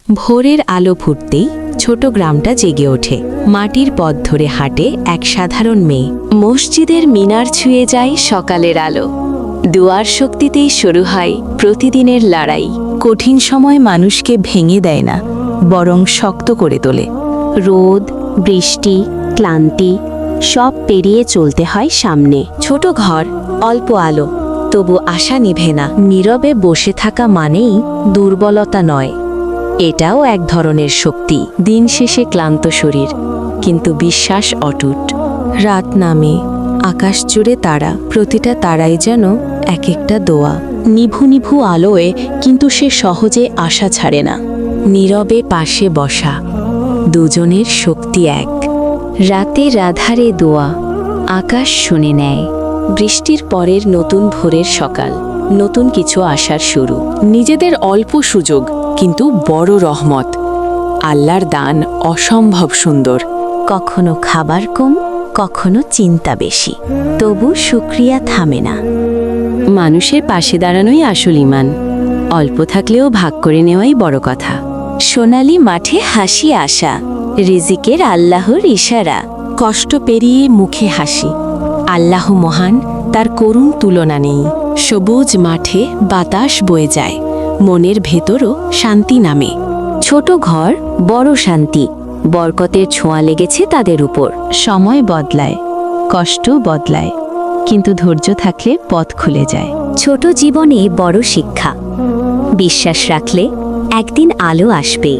ভোরের আলো ফুটতেই ছোট গ্রামটা জেগে ওঠে। মাটির পথ ধরে হাঁটে এক সাধারণ মেয়ে। মসজিদের মিনার ছুঁয়ে যায় সকালের আলো। দুয়ার শক্তিতেই শুরু হয় প্রতিদিনের লড়াই। কঠিন সময় মানুষকে ভেঙে দেয় না, বরং শক্ত করে তোলে। রোদ, বৃষ্টি, ক্লান্তি সব পেরিয়ে চলতে হয় সামনে। ছোট ঘর, অল্প আলো, তবু আশা নিভে না। নীরবে বসে থাকা মানেই দুর্বলতা নয়, এটাও এক ধরনের শক্তি। দিন শেষে ক্লান্ত শরীর, কিন্তু বিশ্বাস অটুট। রাত নামে, আকাশ জুড়ে তারা, প্রতিটা তারাই যেন এক একটা দোয়া। নিভু নিভু আলোয় কিন্তু সে সহজে আশা ছাড়ে না। নীরবে পাশে বসা, দুজনের শক্তি এক। রাতের আধারে দোয়া, আকাশ শুনে নেয়। বৃষ্টির পরের নতুন ভোরের সকাল, নতুন কিছু আসার শুরু। নিজেদের অল্প সুযোগ, কিন্তু বড় রহমত। আল্লাহর দান অসম্ভব সুন্দর। কখনো খাবার কম, কখনো চিন্তা বেশি, তবু শুকরিয়া থামে না। মানুষের পাশে দাঁড়ানোই আসল ঈমান। অল্প থাকলেও ভাগ করে নেওয়াই বড় কথা। সোনালি মাঠে হাসি আসা, রিজিকের আল্লাহর ইশারা। কষ্ট পেরিয়ে মুখে হাসি, আল্লাহ মহান, তার করুণ তুলনা নেই। সবুজ মাঠে বাতাস বয়ে যায়, মনের ভেতরও শান্তি নামে। ছোট ঘর, বড় শান্তি, বরকতের ছোঁয়া লেগেছে তাদের উপর। সময় বদলায়, কষ্ট বদলায়, কিন্তু ধৈর্য থাকলে পথ খুলে যায়। ছোট জীবনে বড় শিক্ষা, বিশ্বাস রাখলে একদিন আলো আসবে।